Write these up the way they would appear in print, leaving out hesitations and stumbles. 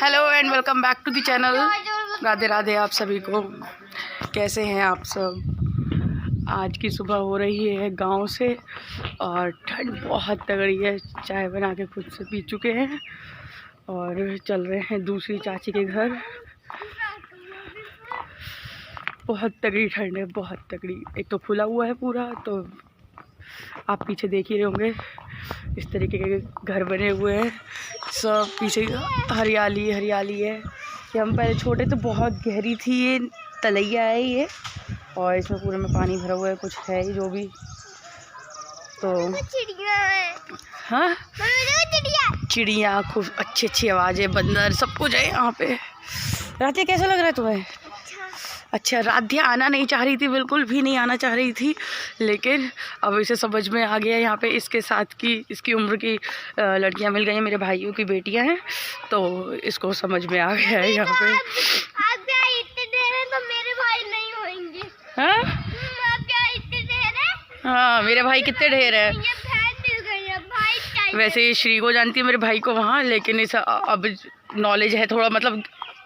Hello and welcome back to the channel. Radhe Radhe आप सभी को। कैसे हैं आप सब। आज की सुबह हो रही है गांव से और ठंड बहुत तगड़ी है। चाय बना के खुद से पी चुके हैं और चल रहे हैं दूसरी चाची के घर। बहुत तगड़ी ठंड है, बहुत तगड़ी। एक तो खुला हुआ है पूरा, तो आप पीछे देख ही रहे होंगे इस तरीके के घर बने हुए हैं। सब पीछे हरियाली हरियाली है। कि हम पहले छोटे तो बहुत गहरी थी, ये तलैया है ये, और इसमें पूरे में पानी भरा हुआ है। कुछ है ही जो भी, तो हाँ चिड़िया, खूब अच्छी अच्छी आवाज़ें, बंदर, सब कुछ है यहाँ पे। राधे कैसा लग रहा है तुम्हें? अच्छा, राध्या आना नहीं चाह रही थी, बिल्कुल भी नहीं आना चाह रही थी, लेकिन अब इसे समझ में आ गया। यहाँ पे इसके साथ की, इसकी उम्र की लड़कियाँ मिल गई हैं, मेरे भाइयों की बेटियाँ हैं, तो इसको समझ में आ गया है यहाँ पे। आप क्या इतने ढेर हैं तो मेरे भाई नहीं होंगे? हाँ आप क्या इतने ढेर हैं? हाँ, मेरे भाई कितने ढेर है। ये फैन मिल गई है भाई। वैसे श्री को जानती है मेरे भाई को वहाँ, लेकिन इस अब नॉलेज है थोड़ा, मतलब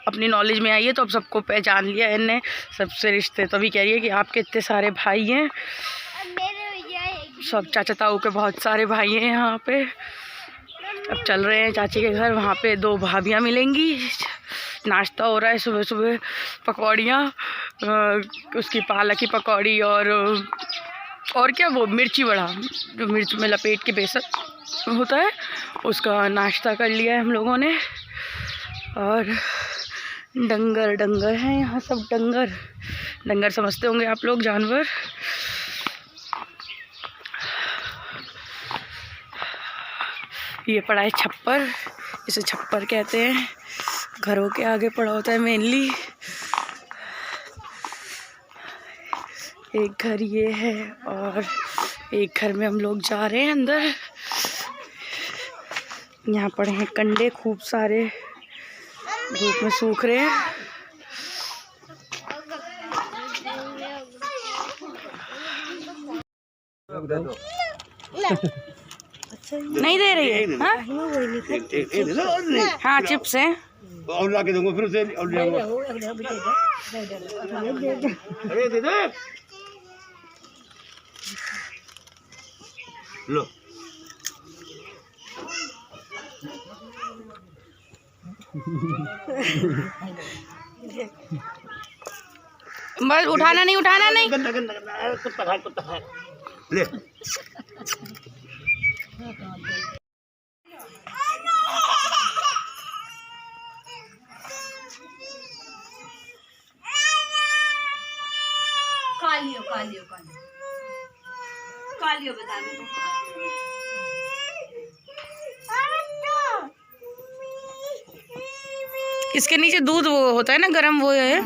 अपनी नॉलेज में आई है, तो अब सबको पहचान लिया है इनने, सबसे रिश्ते। तभी कह रही है कि आपके इतने सारे भाई हैं। मेरे भैया है सब चाचा ताऊ के बहुत सारे भाई हैं यहाँ पे। अब चल रहे हैं चाची के घर। वहाँ पे दो भाभियाँ मिलेंगी। नाश्ता हो रहा है सुबह सुबह, पकौड़ियाँ, उसकी पालक की पकौड़ी और क्या वो मिर्ची वड़ा, जो मिर्च में लपेट के बेसन होता है, उसका नाश्ता कर लिया है हम लोगों ने। और डंगर डंगर हैं यहाँ सब। डंगर डंगर समझते होंगे आप लोग, जानवर। ये पड़ा है छप्पर, इसे छप्पर कहते हैं। घरों के आगे पड़ा होता है मेनली। एक घर ये है और एक घर में हम लोग जा रहे हैं अंदर। यहाँ पड़े हैं कंडे खूब सारे, धूप में सूख रहे हैं। नहीं दे रही है? हाँ चिप्स हैं। और ला के दूंगा फिर उसे और ले आऊंगा। अरे दे दे लो। बस उठाना नहीं, उठाना नहीं। गंदा गंदा गंदा कुत्ता है ले। कालियो कालियो कालियो कालियो बता दो। इसके नीचे दूध वो होता है ना गरम, वो है।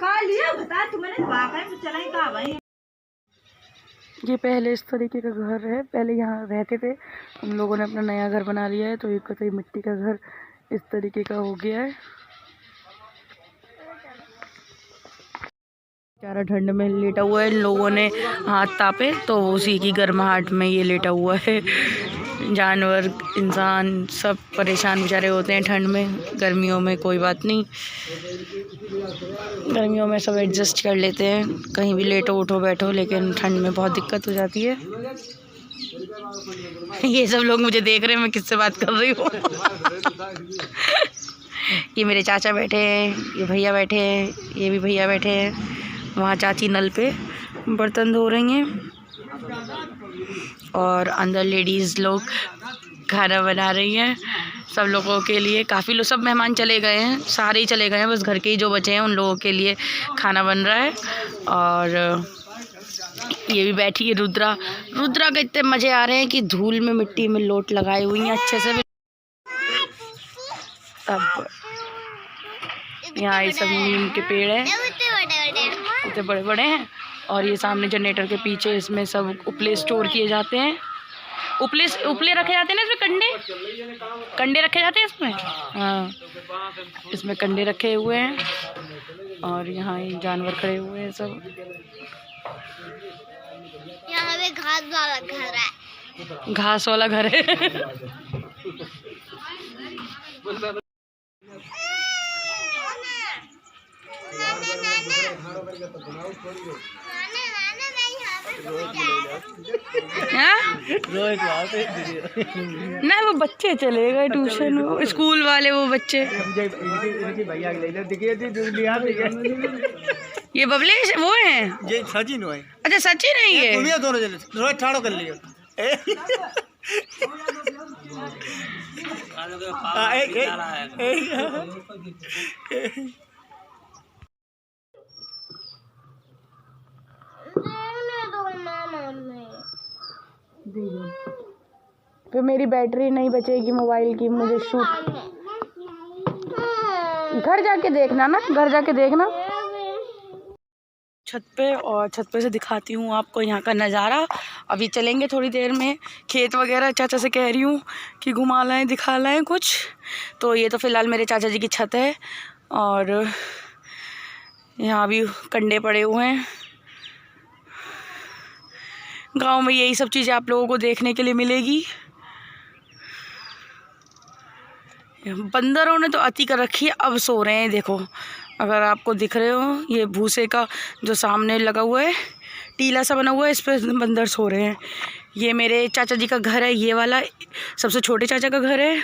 कालियो बता तुम्हें वाकई में चला ही कहा भाई। ये पहले इस तरीके का घर है, पहले यहाँ रहते थे। हम लोगों ने अपना नया घर बना लिया है, तो एक कतई मिट्टी का घर इस तरीके का हो गया है। बेचारा ठंड में लेटा हुआ है, इन लोगों ने हाथ तापे तो उसी की गर्माहट में ये लेटा हुआ है। जानवर, इंसान सब परेशान बेचारे होते हैं ठंड में। गर्मियों में कोई बात नहीं, गर्मियों में सब एडजस्ट कर लेते हैं, कहीं भी लेटो उठो बैठो, लेकिन ठंड में बहुत दिक्कत हो जाती है। ये सब लोग मुझे देख रहे हैं, मैं किससे बात कर रही हूँ। ये मेरे चाचा बैठे हैं, ये भैया बैठे हैं, ये भी भैया बैठे हैं। वहाँ चाची नल पे बर्तन धो रही हैं और अंदर लेडीज़ लोग खाना बना रही हैं सब लोगों के लिए। काफ़ी लोग, सब मेहमान चले गए हैं, सारे ही चले गए हैं, बस घर के ही जो बचे हैं उन लोगों के लिए खाना बन रहा है। और ये भी बैठी है रुद्रा। रुद्रा के इतने मज़े आ रहे हैं कि धूल में मिट्टी में लोट लगाई हुई हैं अच्छे से। अब यहाँ ये सब नीम के पेड़ हैं, इतने बड़े बड़े हैं। और ये सामने जनरेटर के पीछे इसमें सब उपले स्टोर किए जाते हैं। उपले रखे जाते हैं ना इसमें, कंडे रखे जाते हैं इसमें। हाँ, इसमें कंडे रखे हुए हैं और यहाँ ये जानवर खड़े हुए हैं सब। यहाँ पे घास वाला घर है। घास वाला घर है। ना वो बच्चे चले गए ट्यूशन, वो स्कूल वाले वो बच्चे। ये बबलेश वो हैं? ये सचिन है। अच्छा सचिन है ये? तुम्हें दोनों जने थोड़ा ठाड़ो कर लियो। फिर मेरी बैटरी नहीं बचेगी मोबाइल की, मुझे शूट। घर जाके देखना ना, घर जाके देखना छत पे, और छत पे से दिखाती हूँ आपको यहाँ का नज़ारा। अभी चलेंगे थोड़ी देर में खेत वगैरह, चाचा से कह रही हूँ कि घुमा लाएं दिखा लाएं कुछ। तो ये तो फ़िलहाल मेरे चाचा जी की छत है, और यहाँ भी कंडे पड़े हुए हैं। गांव में यही सब चीज़ें आप लोगों को देखने के लिए मिलेगी। बंदरों ने तो अति कर रखी है, अब सो रहे हैं। देखो अगर आपको दिख रहे हो, ये भूसे का जो सामने लगा हुआ है टीला सा बना हुआ है, इस पर बंदर सो रहे हैं। ये मेरे चाचा जी का घर है, ये वाला सबसे छोटे चाचा का घर है,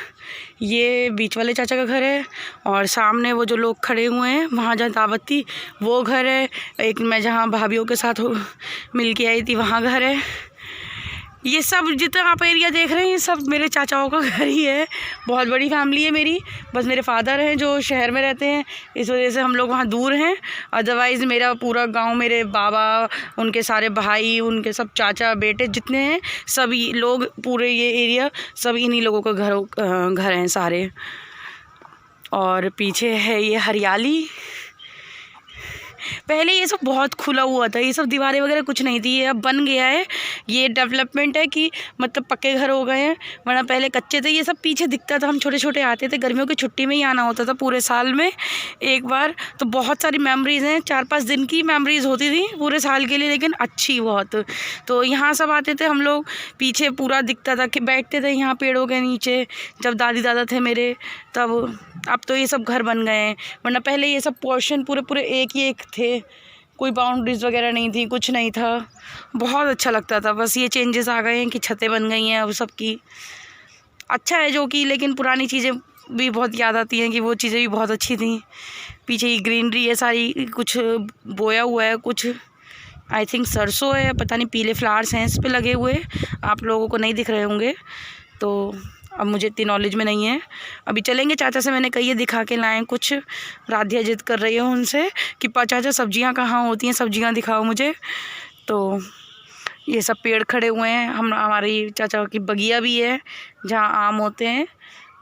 ये बीच वाले चाचा का घर है, और सामने वो जो लोग खड़े हुए हैं वहाँ जहाँ दावत थी वो घर है। एक मैं जहाँ भाभीयों के साथ मिल के आई थी वहाँ घर है। ये सब जितना आप एरिया देख रहे हैं ये सब मेरे चाचाओं का घर ही है। बहुत बड़ी फैमिली है मेरी, बस मेरे फादर हैं जो शहर में रहते हैं, इस वजह से हम लोग वहाँ दूर हैं। अदरवाइज़ मेरा पूरा गांव, मेरे बाबा, उनके सारे भाई, उनके सब चाचा बेटे जितने हैं, सभी लोग, पूरे ये एरिया सब इन्हीं लोगों का घर हैं सारे। और पीछे है ये हरियाली। पहले ये सब बहुत खुला हुआ था, ये सब दीवारें वगैरह कुछ नहीं थी, ये अब बन गया है। ये डेवलपमेंट है कि मतलब पक्के घर हो गए हैं, वरना पहले कच्चे थे। ये सब पीछे दिखता था, हम छोटे छोटे आते थे, गर्मियों की छुट्टी में ही आना होता था पूरे साल में एक बार। तो बहुत सारी मेमोरीज़ हैं, 4-5 दिन की मेमोरीज़ होती थी पूरे साल के लिए, लेकिन अच्छी बहुत। तो यहाँ सब आते थे हम लोग, पीछे पूरा दिखता था कि बैठते थे यहाँ पेड़ों के नीचे जब दादी दादा थे मेरे तब। अब तो ये सब घर बन गए हैं, वरना पहले ये सब पोर्शन पूरे एक ही एक थे, कोई बाउंड्रीज़ वगैरह नहीं थी, कुछ नहीं था। बहुत अच्छा लगता था। बस ये चेंजेस आ गए हैं कि छतें बन गई हैं अब सबकी। अच्छा है जो कि, लेकिन पुरानी चीज़ें भी बहुत याद आती हैं कि वो चीज़ें भी बहुत अच्छी थी। पीछे ये ग्रीनरी है सारी, कुछ बोया हुआ है, कुछ आई थिंक सरसों है, पता नहीं, पीले फ्लावर्स हैं इस पे लगे हुए, आप लोगों को नहीं दिख रहे होंगे। तो अब मुझे इतनी नॉलेज में नहीं है। अभी चलेंगे, चाचा से मैंने कही है दिखा के लाएं कुछ। राधिया जिद कर रही है उनसे कि चाचा सब्जियां कहाँ होती हैं, सब्जियां दिखाओ मुझे। तो ये सब पेड़ खड़े हुए हैं, हमारी चाचा की बगिया भी है जहाँ आम होते हैं।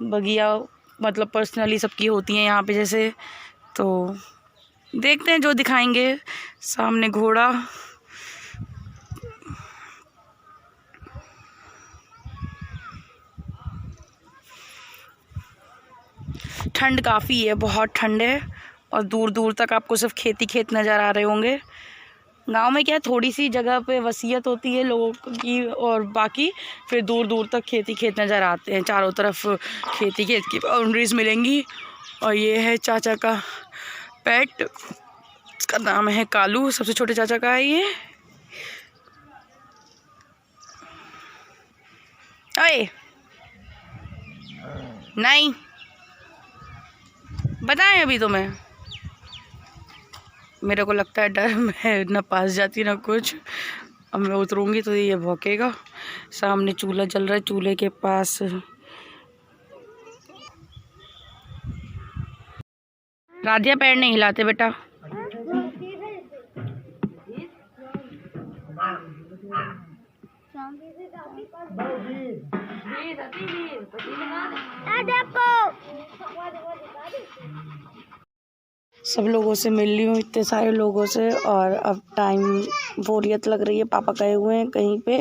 बगिया मतलब पर्सनली सबकी होती हैं यहाँ पे जैसे। तो देखते हैं जो दिखाएंगे। सामने घोड़ा, ठंड काफ़ी है, बहुत ठंड है, और दूर दूर तक आपको सिर्फ खेत नज़र आ रहे होंगे। गांव में क्या है, थोड़ी सी जगह पे वसीयत होती है लोगों की, और बाकी फिर दूर दूर तक खेत नज़र आते हैं। चारों तरफ खेत की बाउंड्रीज मिलेंगी। और ये है चाचा का पेट, इसका नाम है कालू, सबसे छोटे चाचा का है ये। अरे नहीं बताएं अभी तो मेरे को लगता है डर, मैं ना पास जाती ना कुछ। अब मैं उतरूँगी तो ये भौंकेगा। सामने चूल्हा जल रहा है, चूल्हे के पास राधिया पैर नहीं हिलाते बेटा। सब लोगों से मिल ली हूँ, इतने सारे लोगों से, और अब टाइम बोरियत लग रही है। पापा गए हुए हैं कहीं पे,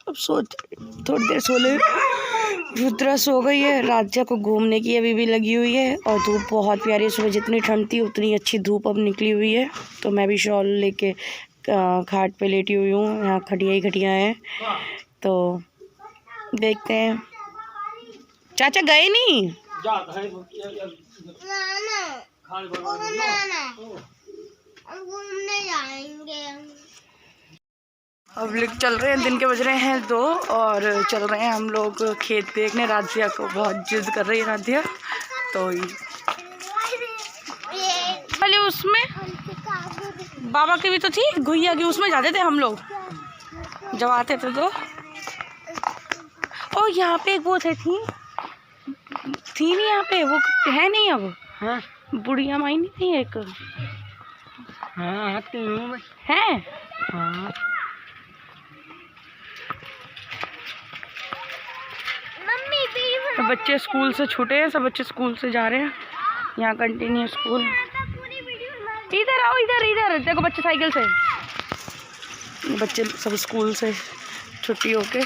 अब सोच थोड़ी देर सो ले। रुद्रा सो गई है, राधिया को घूमने की अभी भी लगी हुई है, और धूप बहुत प्यारी है। सुबह जितनी ठंड थी उतनी अच्छी धूप अब निकली हुई है। तो मैं भी शॉल लेके घाट पे लेटी हुई हूँ। यहाँ खटिया ही खटिया हैं, तो देखते हैं। चाचा गए नहीं? घूमने जाएंगे। अब लोग चल रहे हैं, दिन के बज रहे हैं 2 और चल रहे हैं हम लोग खेत देखने। राधिया को बहुत जिद कर रही है राधिया, तो पहले उसमें बाबा की भी तो थी गुइया की, उसमें जाते थे हम लोग जब आते थे तो। ओ यहाँ पे एक वो थी नहीं यहाँ पे, वो है नहीं अब। हाँ बुढ़िया माई नहीं थी एक? हाँ है। हाँ। तो बच्चे स्कूल से छूटे हैं, सब बच्चे स्कूल से जा रहे हैं। यहाँ कंटिन्यू स्कूल। इधर आओ, इधर इधर देखो बच्चे साइकिल से। बच्चे सब स्कूल से छुट्टी होके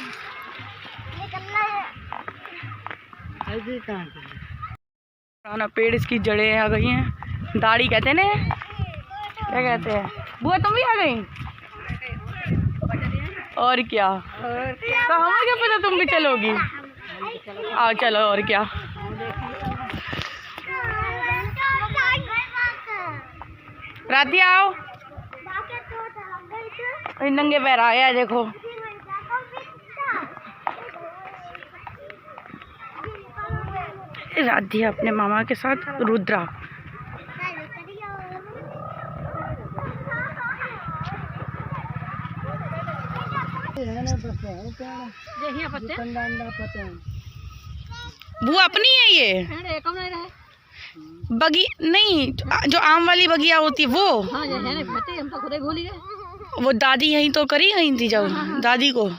पुराना पेड़, इसकी जड़ें आ गई हैं। दाढ़ी कहते हैं ना, क्या कहते हैं? बुआ तुम भी आ गई? और क्या, तो हमें क्या पता तुम भी चलोगी। आओ चलो, और क्या। राधिया आओ, नंगे पैर आया देखो। राधिया अपने मामा के साथ, रुद्रा। बुआ अपनी है ये बगी? नहीं, जो आम वाली बगिया होती है वो। हम तो खुद ही भूल गए। वो दादी यहीं तो करी गई थी जब दादी को।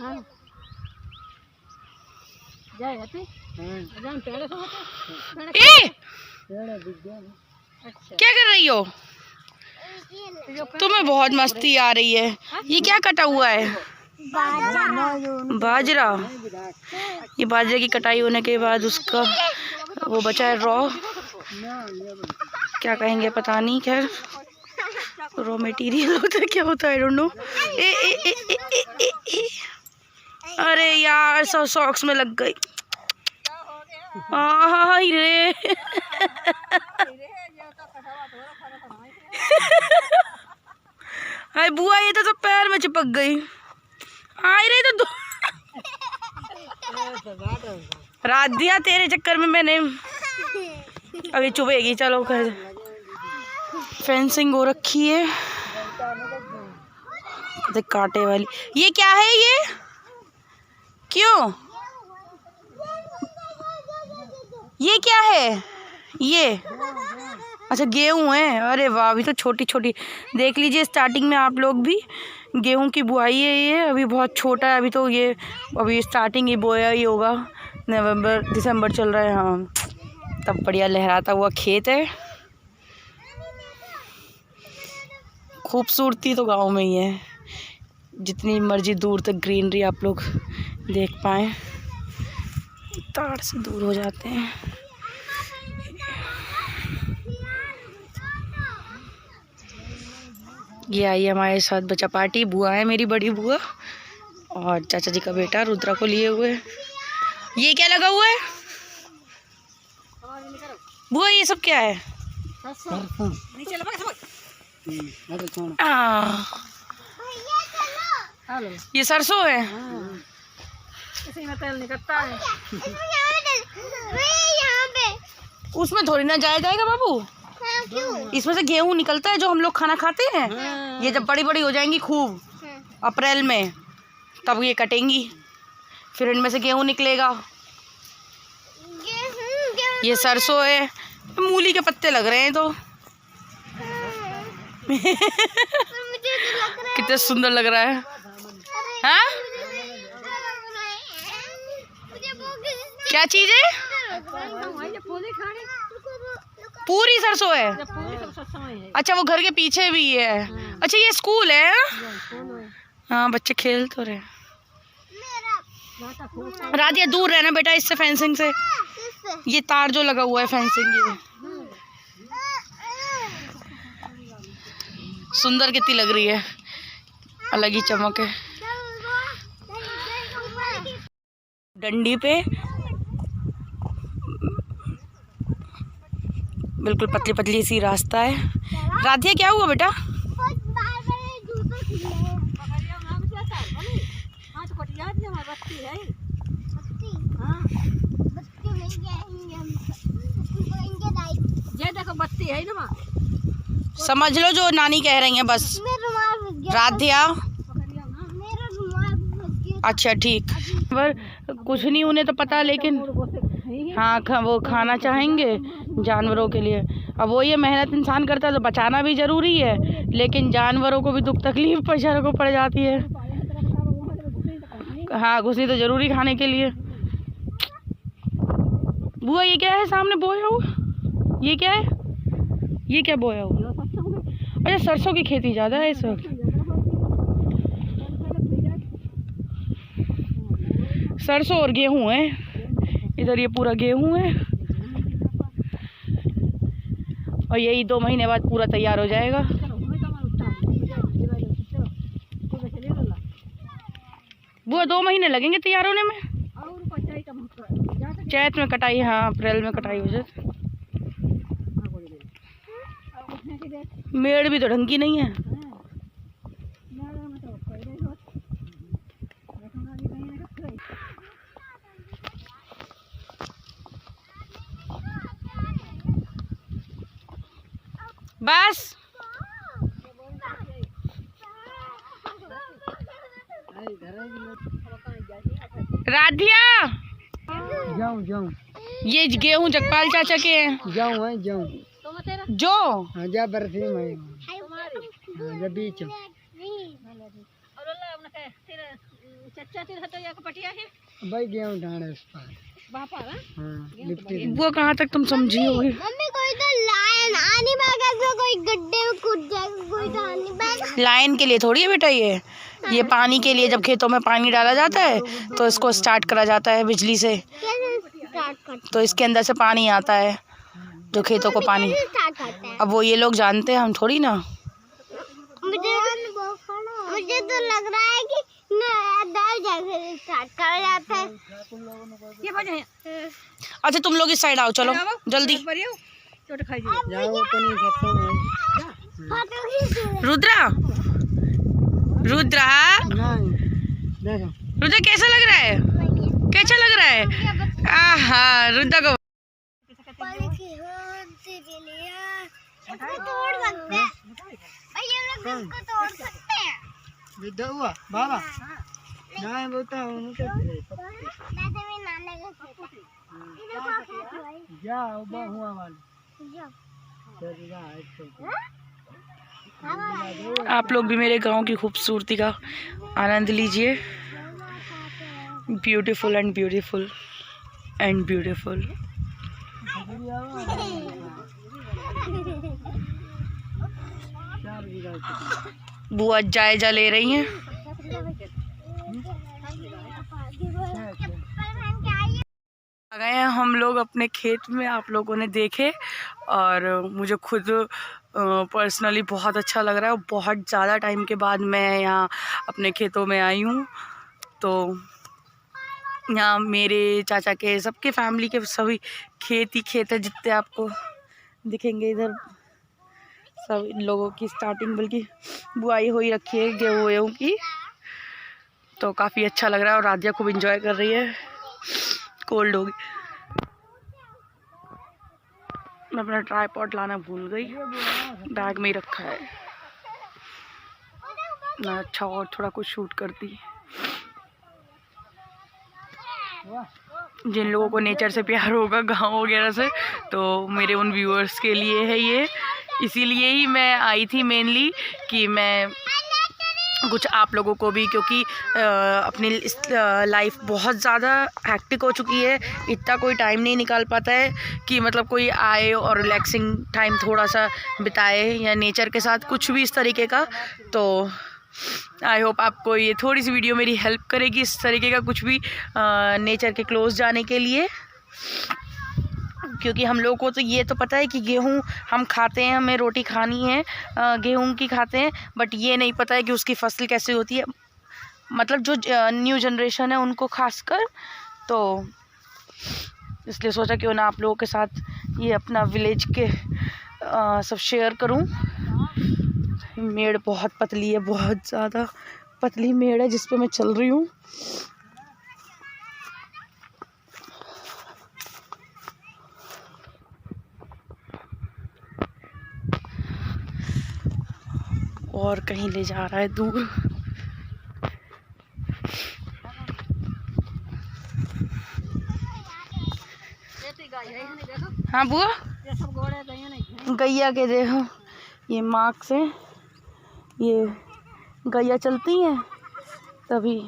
क्या कर रही हो? तुम्हें बहुत मस्ती आ रही है। ये क्या कटा हुआ है? बाजरा। ये बाजरे की कटाई होने के बाद उसका वो बचा है रॉ, क्या कहेंगे पता नहीं, खैर रॉ मटेरियल होता है, क्या होता है आई डोंट नो। अरे यार सब सॉक्स में लग गई। रे हाय बुआ, ये तो सब पैर में चिपक गई। आई रही तो राधिया तेरे चक्कर में मैंने अभी चुभेगी। चलो कर, फेंसिंग हो रखी है देख कांटे वाली। ये क्या है ये? क्यों? ये क्या है ये? अच्छा गेहूं है। अरे वाह, अभी तो छोटी छोटी। देख लीजिए स्टार्टिंग में आप लोग भी, गेहूं की बुआई है ये। अभी बहुत छोटा है, अभी तो ये अभी स्टार्टिंग ही बोया ही होगा। नवंबर दिसंबर चल रहा है। हाँ, तब बढ़िया लहराता हुआ खेत है। खूबसूरती तो गांव में ही है, जितनी मर्जी दूर तक ग्रीनरी आप लोग देख पाएँ। तार से दूर हो जाते हैं। ये आई हमारे साथ बच्चा पार्टी। बुआ है मेरी बड़ी बुआ, और चाचा जी का बेटा रुद्रा को लिए हुए। ये क्या लगा हुआ है बुआ? ये सब क्या है? ये सरसों है। इसी में तेल निकलता है। उसमें थोड़ी ना जाया जाएगा बाबू। इसमें से गेहूं निकलता है जो हम लोग खाना खाते हैं। ये जब बड़ी बड़ी हो जाएंगी खूब अप्रैल में, तब ये कटेंगी, फिर इनमें से गेहूं निकलेगा। ये सरसों है। मूली के पत्ते लग रहे हैं तो कितना सुंदर लग रहा है। हाँ क्या चीज है? पूरी सरसों है। अच्छा वो घर के पीछे भी है। अच्छा ये स्कूल है। हाँ बच्चे खेल तो रहे। राधिया दूर रहना बेटा इससे, फेंसिंग से। ये तार जो लगा हुआ है फेंसिंग, ये सुंदर कितनी लग रही है, अलग ही चमक है। डंडी पे बिल्कुल पतली पतली सी रास्ता है। राधिया क्या हुआ बेटा? बत्ती है ना, समझ लो जो नानी कह रही हैं बस। राधिया अच्छा ठीक, पर कुछ नहीं उन्हें तो पता, लेकिन हाँ वो खाना चाहेंगे जानवरों के लिए। अब वो ये मेहनत इंसान करता है तो बचाना भी ज़रूरी है, लेकिन जानवरों को भी दुख तकलीफ बेचारों को पड़ जाती है। हाँ घुसनी तो ज़रूरी खाने के लिए। बुआ ये क्या है सामने बोया हुआ? ये क्या है? ये क्या बोया हुआ? अच्छा सरसों की खेती ज़्यादा है इस वक्त। सरसों और गेहूँ है इधर, ये पूरा गेहूँ है और यही 2 महीने बाद पूरा तैयार हो जाएगा। वो 2 महीने लगेंगे तैयार होने में। चैत में कटाई, हाँ अप्रैल में कटाई हो जाए। मेड़ भी तो ढंग की नहीं है। बस राधिया जाऊं जाऊं ये गेहूं जगपाल चाचा के हैं। जाऊं है जाऊं जो हाँ जा बरसी में हाँ जा बीच भाई गेहूं ढाने उस पार हाँ लिपटी। वो कहाँ तक तुम समझी होगी? मम्मी कोई तो लायन आनी बैग कोई गड्ढे में कूद जाएगा, कोई तो आनी बैग। लाइन के लिए थोड़ी है बेटा, ये पानी के लिए। जब खेतों में पानी डाला जाता है तो इसको स्टार्ट करा जाता है बिजली से, तो इसके अंदर से पानी आता है जो खेतों को पानी। अब वो ये लोग जानते हैं, हम थोड़ी ना। मुझे तो लग रहा है कि स्टार्ट करा जाता है। ये वजह अच्छा तुम लोग इस साइड आओ, चलो जल्दी। रुद्रा रुद्रा रुद्रा कैसा लग रहा है? कैसा लग रहा है? आहा रुद्रा को तोड़ सकते हैं भाई, ये लोग इसको तोड़ सकते हैं। विद्या हुआ बाबा ना बोलता हूँ वैसे भी नाने का खेत है। इधर का खेत है भाई। जा उबा हुआ वाली आप लोग भी मेरे गांव की खूबसूरती का आनंद लीजिए। Beautiful and beautiful and beautiful. बुआ जायजा ले रही हैं। आ गए हैं हम लोग अपने खेत में, आप लोगों ने देखे, और मुझे खुद पर्सनली बहुत अच्छा लग रहा है। बहुत ज़्यादा टाइम के बाद मैं यहाँ अपने खेतों में आई हूँ। तो यहाँ मेरे चाचा के, सबके फैमिली के सभी खेत ही खेत है, जितने आपको दिखेंगे इधर सब इन लोगों की स्टार्टिंग बल्कि बुआई हो ही रखी है गेहूँ की। तो काफ़ी अच्छा लग रहा है और राधिया खूब इंजॉय कर रही है। कोल्ड होगी। मैं अपना ट्राइपॉड लाना भूल गई, बैग में ही रखा है ना। अच्छा और थोड़ा कुछ शूट करती। जिन लोगों को नेचर से प्यार होगा, गांव वगैरह से, तो मेरे उन व्यूअर्स के लिए है ये। इसीलिए ही मैं आई थी मेनली कि मैं कुछ आप लोगों को भी, क्योंकि अपनी लाइफ बहुत ज़्यादा हैक्टिक हो चुकी है। इतना कोई टाइम नहीं निकाल पाता है कि मतलब कोई आए और रिलैक्सिंग टाइम थोड़ा सा बिताए या नेचर के साथ कुछ भी इस तरीके का। तो आई होप आपको ये थोड़ी सी वीडियो मेरी हेल्प करेगी इस तरीके का कुछ भी नेचर के क्लोज जाने के लिए। क्योंकि हम लोगों को तो ये तो पता है कि गेहूँ हम खाते हैं, हमें रोटी खानी है गेहूँ की खाते हैं, बट ये नहीं पता है कि उसकी फसल कैसे होती है। मतलब जो न्यू जनरेशन है उनको खासकर तो इसलिए सोचा क्यों ना आप लोगों के साथ ये अपना विलेज के सब शेयर करूं। मेड़ बहुत पतली है, बहुत ज़्यादा पतली मेड़ है जिस पे मैं चल रही हूँ। और कहीं ले जा रहा है दूर। हाँ बुआ, गैया के देखो, ये मार्क से ये गैया चलती हैं तभी,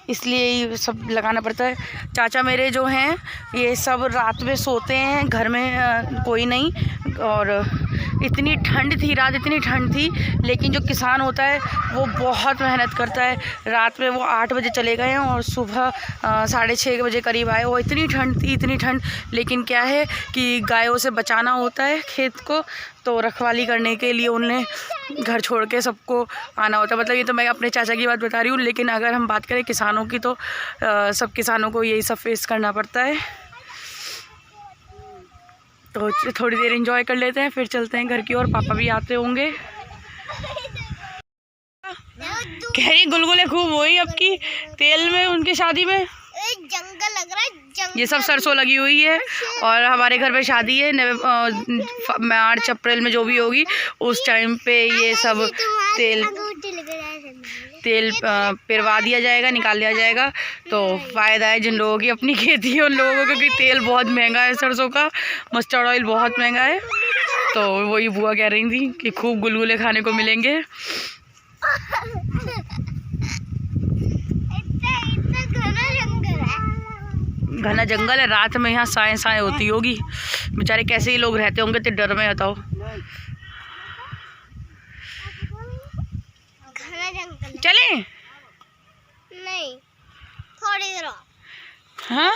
इसलिए ये सब लगाना पड़ता है। चाचा मेरे जो हैं ये सब रात में सोते हैं, घर में कोई नहीं। और इतनी ठंड थी रात, इतनी ठंड थी, लेकिन जो किसान होता है वो बहुत मेहनत करता है। रात में वो 8 बजे चले गए हैं और सुबह 6:30 बजे करीब आए। वो इतनी ठंड थी, इतनी ठंड, लेकिन क्या है कि गायों से बचाना होता है खेत को, तो रखवाली करने के लिए उन्हें घर छोड़ के सबको आना होता है। मतलब ये तो मैं अपने चाचा की बात बता रही हूँ, लेकिन अगर हम बात करें किसानों की तो सब किसानों को यही सब फेस करना पड़ता है। तो थोड़ी देर एंजॉय कर लेते हैं, फिर चलते हैं घर की ओर। पापा भी आते होंगे। कह रही गुलगुले खूब हुई अब की तेल में, उनकी शादी में। जंगल लग रहा है, जंगल। ये सब सरसों लगी हुई है और हमारे घर पे शादी है मार्च अप्रैल में जो भी होगी उस टाइम पे ये सब तेल पिरवा दिया जाएगा, निकाल दिया जाएगा। तो फ़ायदा है जिन लोगों की अपनी खेती है उन लोगों को, क्योंकि तेल बहुत महंगा है सरसों का, मस्टर्ड ऑयल बहुत महंगा है। तो वही बुआ कह रही थी कि खूब गुलगुले खाने को मिलेंगे। घना जंगल है, रात में यहाँ साए साए होती होगी। बेचारे कैसे ही लोग रहते होंगे तो डर में, बताओ। चले नहीं, थोड़ी देर। हाँ,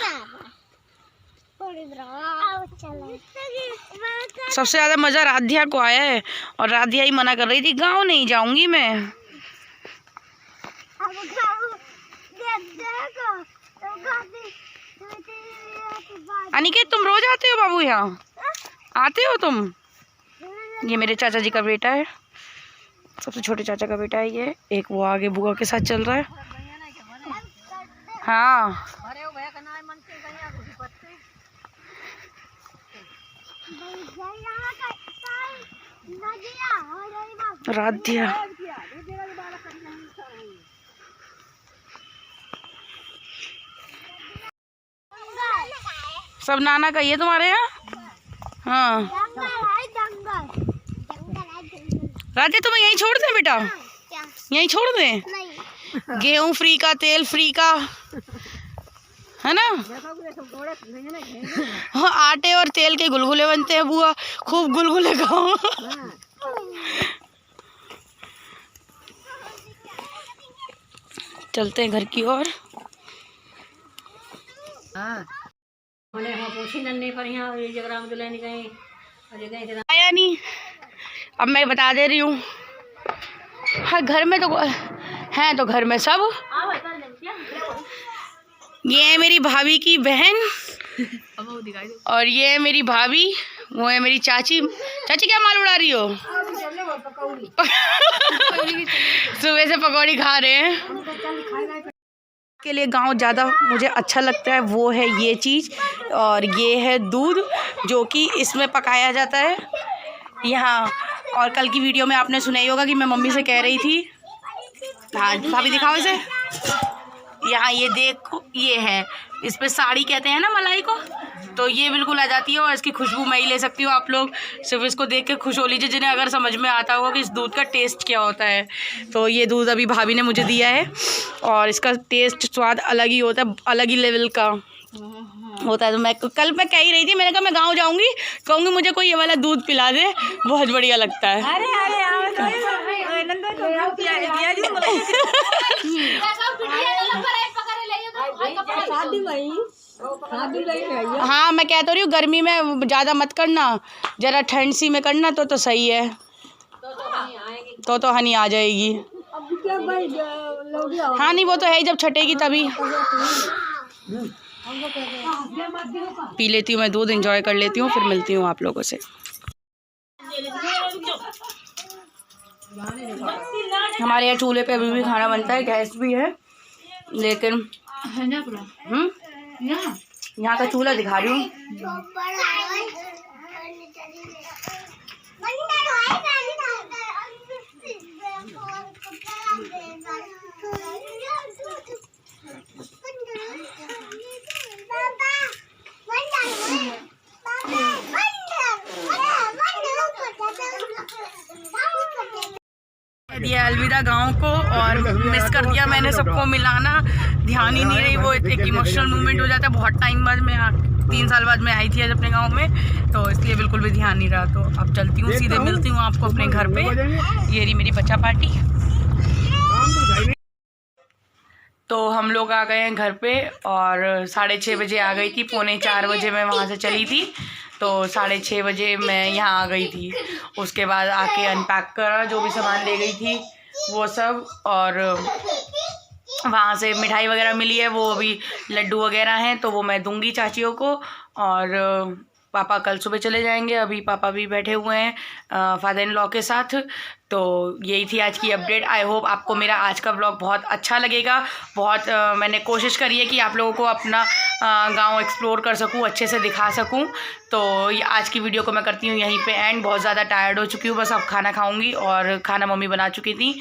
सबसे ज़्यादा मज़ा राधिया को आया है और राधिया ही मना कर रही थी, गाँव नहीं जाऊंगी मैं। अनिकेत तुम रोज आते हो बाबू यहाँ? आते हो तुम? ये मेरे चाचा जी का बेटा है, सबसे छोटे चाचा का बेटा है ये। एक वो आगे बुआ के साथ चल रहा है। हाँ, राधिया सब नाना का ये तुम्हारे यहाँ। हाँ राधे, तुम्हें यहीं छोड़ दें बेटा? यहीं छोड़ दें? गेहूँ फ्री का, तेल फ्री का, है ना? हाँ, आटे और तेल के गुलगुले बनते हैं बुआ, खूब गुलगुले खाओ। चलते हैं घर की ओर। आया नहीं, अब मैं बता दे रही हूँ। हाँ, घर में तो हैं, तो घर में सब। ये है मेरी भाभी की बहन और ये है मेरी भाभी, वो है मेरी चाची। चाची क्या माल उड़ा रही हो? सुबह से पकौड़ी खा रहे हैं। के लिए गांव ज़्यादा मुझे अच्छा लगता है वो है ये चीज़, और ये है दूध जो कि इसमें पकाया जाता है यहाँ। और कल की वीडियो में आपने सुना ही होगा कि मैं मम्मी से कह रही थी, हाँ भाभी दिखाओ इसे, यहाँ ये देखो, ये है, इस पे साड़ी कहते हैं ना मलाई को, तो ये बिल्कुल आ जाती है और इसकी खुशबू मैं ही ले सकती हूँ। आप लोग सिर्फ इसको देख के खुश हो लीजिए जिन्हें अगर समझ में आता होगा कि इस दूध का टेस्ट क्या होता है। तो ये दूध अभी भाभी ने मुझे दिया है और इसका टेस्ट स्वाद अलग ही होता है, अलग ही लेवल का होता है। तो मैं कल मैं कह ही रही थी, मैंने कहा मैं गाँव जाऊँगी, कहूँगी मुझे कोई ये वाला दूध पिला दे, बहुत बढ़िया लगता है। हाँ, मैं कह तो रही हूँ गर्मी में ज़्यादा मत करना, ज़रा ठंड सी में करना तो सही है। तो हनी आ जाएगी। हाँ नहीं, वो तो है ही, जब छटेगी तभी। पी लेती हूँ मैं दूध, एंजॉय कर लेती हूँ, फिर मिलती हूँ आप लोगों से। हमारे यहाँ चूल्हे पे अभी भी खाना बनता है, गैस भी है, लेकिन यहाँ का चूल्हा दिखा रही हूँ। दिया अलविदा गांव को, और मिस कर दिया मैंने सबको मिलाना, ध्यान ही नहीं रही। वो एक इमोशनल मोमेंट हो जाता है। बहुत टाइम बाद मैं 3 साल बाद मैं आई थी आज अपने गांव में, तो इसलिए बिल्कुल भी ध्यान नहीं रहा। तो अब चलती हूँ, सीधे मिलती हूँ आपको अपने घर पे। ये रही मेरी बच्चा पार्टी। तो हम लोग आ गए हैं घर पे, और 6:30 बजे आ गई थी। 3:45 बजे मैं वहाँ से चली थी, तो 6:30 बजे मैं यहाँ आ गई थी। उसके बाद आके अनपैक करा, जो भी सामान ले गई थी वो सब, और वहाँ से मिठाई वगैरह मिली है, वो अभी लड्डू वगैरह हैं, तो वो मैं दूंगी चाचियों को। और पापा कल सुबह चले जाएंगे। अभी पापा भी बैठे हुए हैं फादर इन लॉ के साथ। तो यही थी आज की अपडेट। आई होप आपको मेरा आज का व्लॉग बहुत अच्छा लगेगा। बहुत मैंने कोशिश करी है कि आप लोगों को अपना गांव एक्सप्लोर कर सकूं, अच्छे से दिखा सकूं। तो आज की वीडियो को मैं करती हूँ यहीं पे एंड। बहुत ज़्यादा टायर्ड हो चुकी हूँ, बस अब खाना खाऊंगी, और खाना मम्मी बना चुकी थी,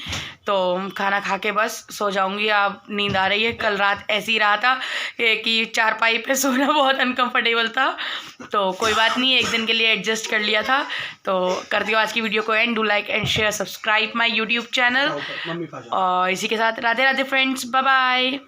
तो खाना खा के बस सो जाऊंगी। अब नींद आ रही है। कल रात ऐसे ही रहा था कि चारपाई पे सोना बहुत अनकम्फर्टेबल था, तो कोई बात नहीं, एक दिन के लिए एडजस्ट कर लिया था। तो करती हूँ आज की वीडियो को end. Do like and share, subscribe my YouTube channel. और इसी के साथ Radhe Radhe friends, bye bye.